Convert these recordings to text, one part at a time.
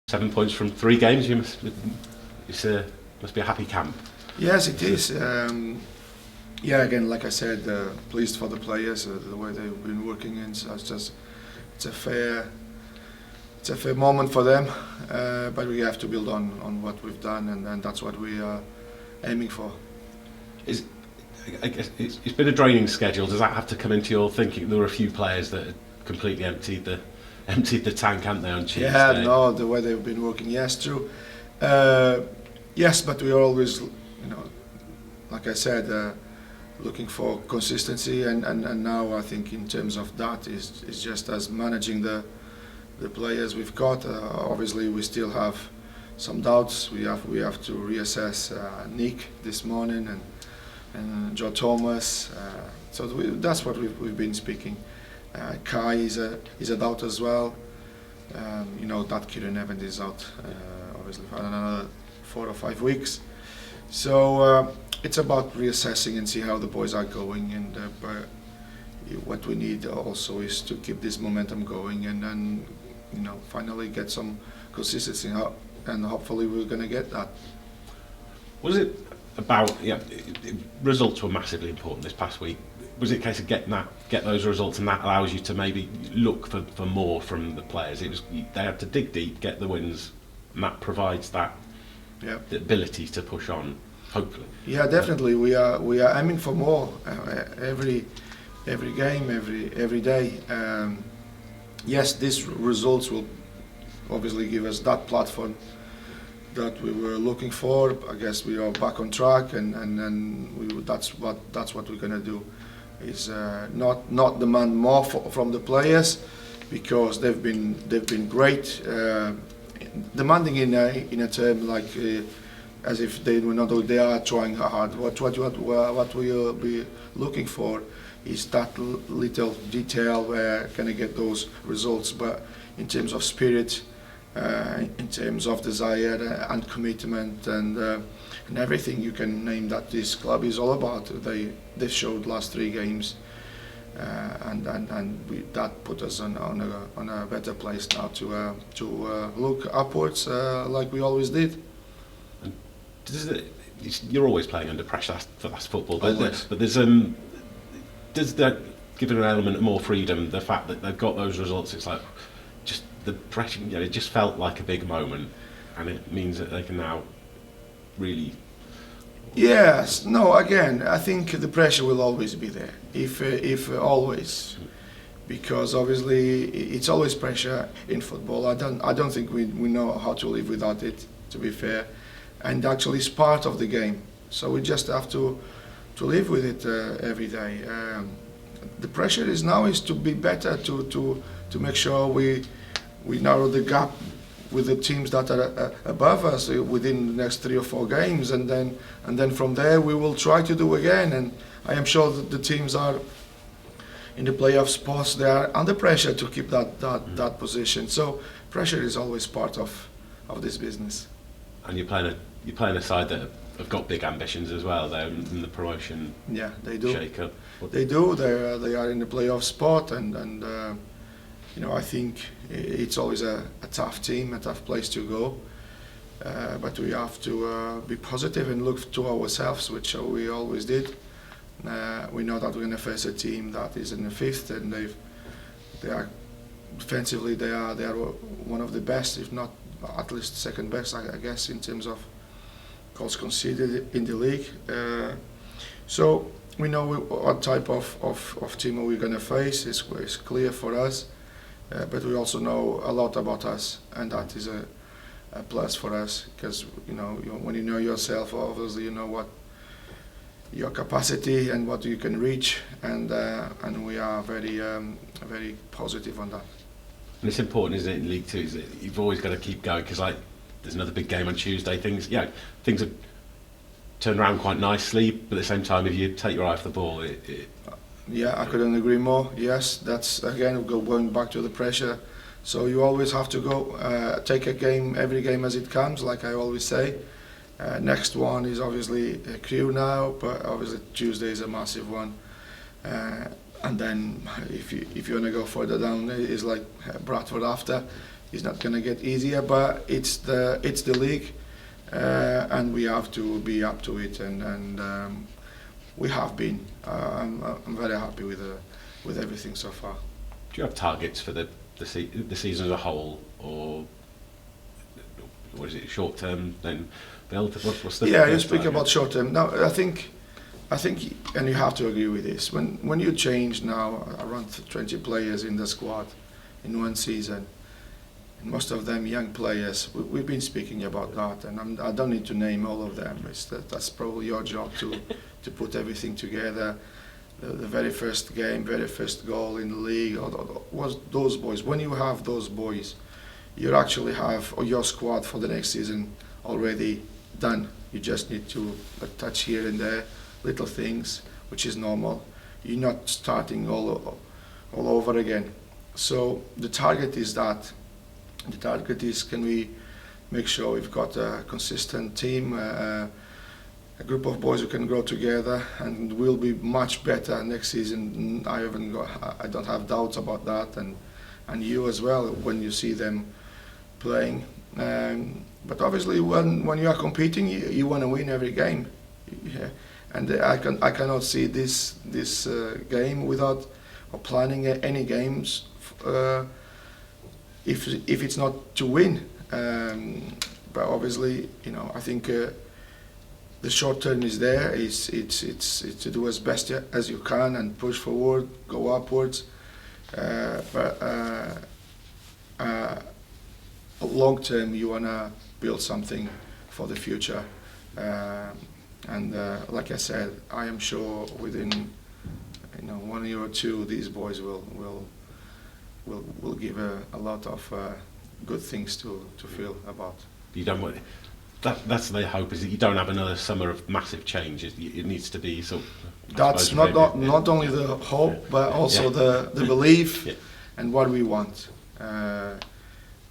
7 points from 3 games. Must be a happy camp. Yes, it is. Yeah, again, like I said, pleased for the players, the way they've been working in. So it's a fair moment for them, but we have to build on what we've done, and that's what we are aiming for. I guess it's been a draining schedule. Does that have to come into your thinking? There were a few players that had completely emptied the tank, haven't they, on Tuesday? Yeah, no, the way they've been working, yes, true. Yes, but we are always, like I said, looking for consistency, and now I think in terms of that is just as managing the players we've got. Obviously, we still have some doubts. We have to reassess Nick this morning and Joe Thomas. So that's what we've been speaking. Kai is a doubt as well. That Kieran Evans is out obviously for another 4 or 5 weeks. So it's about reassessing and see how the boys are going, and but what we need also is to keep this momentum going and finally get some consistency, and hopefully we're going to get that. Was it about results were massively important this past week? Was it a case of get those results, and that allows you to maybe look for more from the players? They had to dig deep, get the wins, and that provides that the ability to push on, hopefully. Yeah, definitely. We are aiming for more every game, every day. Yes, these results will obviously give us that platform that we were looking for. I guess we are back on track, and that's what we're going to do. Is not demand more from the players, because they've been great. Demanding in a term like as if they were not. They are trying hard. What we'll be looking for is that little detail where can I get those results. But in terms of spirit, in terms of desire and commitment and everything you can name that this club is all about, they showed last 3 games, and that put us on a better place now to look upwards like we always did. And you're always playing under pressure. That's football, but does that give it an element of more freedom? The fact that they've got those results, it's like just the pressure. It just felt like a big moment, and it means that they can now really. Yes. No. Again, I think the pressure will always be there. If always, because obviously it's always pressure in football. I don't think we know how to live without it, to be fair, and actually it's part of the game. So we just have to live with it every day. The pressure is to be better, to make sure we narrow the gap with the teams that are above us within the next 3 or 4 games, and then from there we will try to do again. And I am sure that the teams are in the playoff spots. They are under pressure to keep that position. So pressure is always part of this business. And you're playing a side that have got big ambitions as well. They're in the promotion. Yeah, they do. Shake-up. They do. They are in the playoff spot, and I think it's always a tough team, a tough place to go. But we have to be positive and look to ourselves, which we always did. We know that we're going to face a team that is in the 5th, and they are defensively they are one of the best, if not at least second best, I guess, in terms of goals conceded in the league. So we know what type of team we're going to face. It's clear for us, but we also know a lot about us, and that is a plus for us, because when you know yourself, obviously you know what your capacity and what you can reach, and we are very positive on that. And it's important, isn't it, in League Two, is that you've always got to keep going, because there's another big game on Tuesday. Things have turned around quite nicely, but at the same time, if you take your eye off the ball, yeah, I couldn't agree more. Yes, that's again going back to the pressure. So you always have to go take every game as it comes, like I always say. Next one is obviously Crewe now, but obviously Tuesday is a massive one. And then if you want to go further down, it's like Bradford after. it's not going to get easier, but it's the league, and we have to be up to it, and we have been. I'm very happy with everything so far. Do you have targets for the season as a whole, or is it short term? Then, Bill, what's the you speak about short term. Now, I think, and you have to agree with this. When you change now around 20 players in the squad in one season, and most of them young players, we've been speaking about that, and I don't need to name all of them. That's probably your job to put everything together. The very first game, very first goal in the league was those boys. When you have those boys, you actually have your squad for the next season already done. You just need to touch here and there, little things, which is normal. You're not starting all over again. So the target is that. The target is, can we make sure we've got a consistent team, a group of boys who can grow together, and will be much better next season. I don't have doubts about that, and you as well when you see them playing. But obviously, when you are competing, you want to win every game. Yeah. And I cannot see this game without planning any games. If it's not to win, but obviously, I think the short term is there. It's to do as best as you can and push forward, go upwards. But long term, you wanna build something for the future. And like I said, I am sure within 1 year or two, these boys will give a lot of good things to feel about. You don't want that's the hope, is that you don't have another summer of massive change. It needs to be sort of, that's not only the hope, but also the belief and what we want.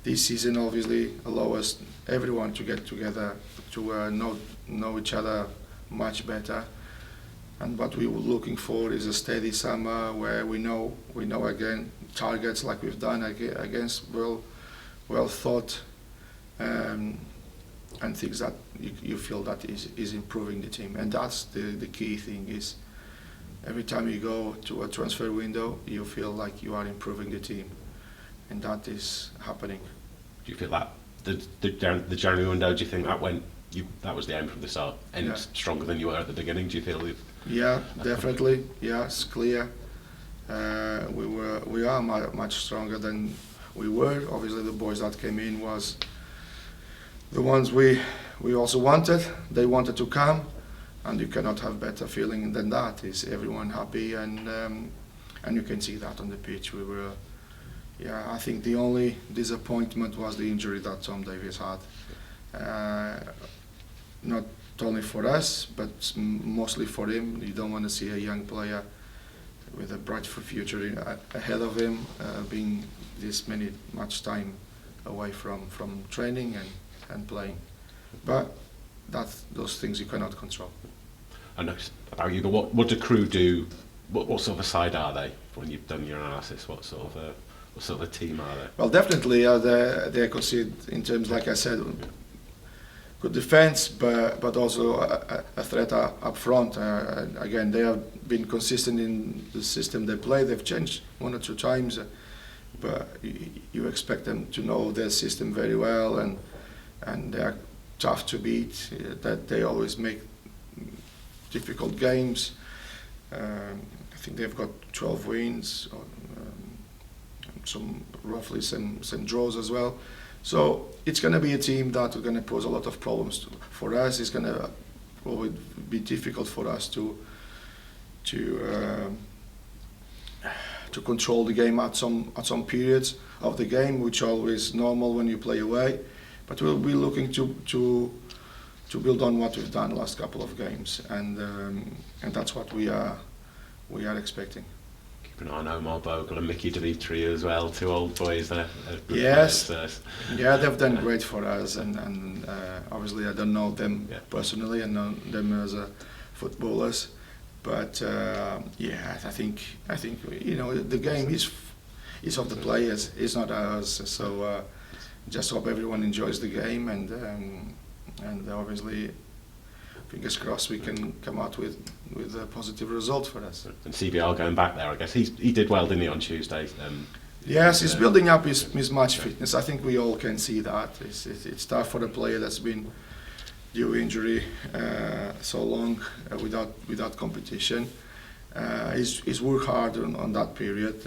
This season obviously allows everyone to get together to know each other much better. And what we were looking for is a steady summer where we know again targets like we've done against well thought and things that you feel that is improving the team. And that's the key thing, is every time you go to a transfer window, you feel like you are improving the team, and that is happening. Do you feel that the January window? Do you think that was the aim from the start? And stronger than you were at the beginning? Do you feel? Yeah, definitely. Yeah, it's clear. We are much stronger than we were. Obviously, the boys that came in was the ones we also wanted. They wanted to come, and you cannot have better feeling than that. Is everyone happy, and you can see that on the pitch. We were. Yeah, I think the only disappointment was the injury that Tom Davies had. Not only for us, but mostly for him. You don't want to see a young player with a bright future ahead of him being much time away from training and playing. But those things you cannot control. I know about you, but what do Crewe do? What sort of a side are they? When you've done your analysis, what sort of a team are they? Well, definitely they're considered in terms, like I said, good defence, but also a threat up front. Again, they have been consistent in the system they play. They've changed 1 or 2 times, but you expect them to know their system very well, and they are tough to beat. That they always make difficult games. I think they've got 12 wins, roughly some draws as well. So it's going to be a team that is going to pose a lot of problems for us. It's going to probably be difficult for us to control the game at some periods of the game, which are always normal when you play away. But we'll be looking to build on what we've done the last couple of games, and that's what we are expecting. Keep an eye on Omar Bogle and Mickey Dimitri as well, 2 old boys there. Yes, yeah, they've done great for us, and obviously I don't know them personally, I know them as footballers, but I think the game is of the players, it's not ours. So just hope everyone enjoys the game, and obviously, fingers crossed we can come out with a positive result for us. And CBR going back there, I guess he did well, didn't he, on Tuesday? Yes, he's building up his match fitness. I think we all can see that. It's tough for a player that's been due injury so long without competition. He's worked hard on that period,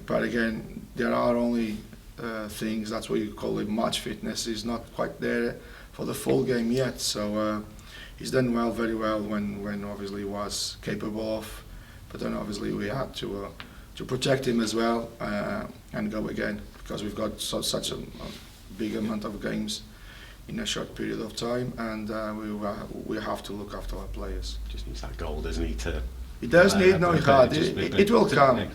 but again, there are only things. That's what you call it, match fitness. He's not quite there for the full game yet. So he's done well, very well when obviously he was capable of. But then obviously we had to protect him as well and go again, because we've got such a big amount of games in a short period of time, and we have to look after our players. Just needs that goal, doesn't he? He does need, no, it will come. Yeah.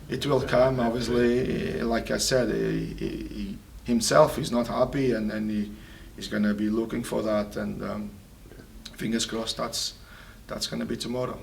It will come, obviously. Like I said, he himself is not happy, and then he's going to be looking for that, and fingers crossed that's going to be tomorrow.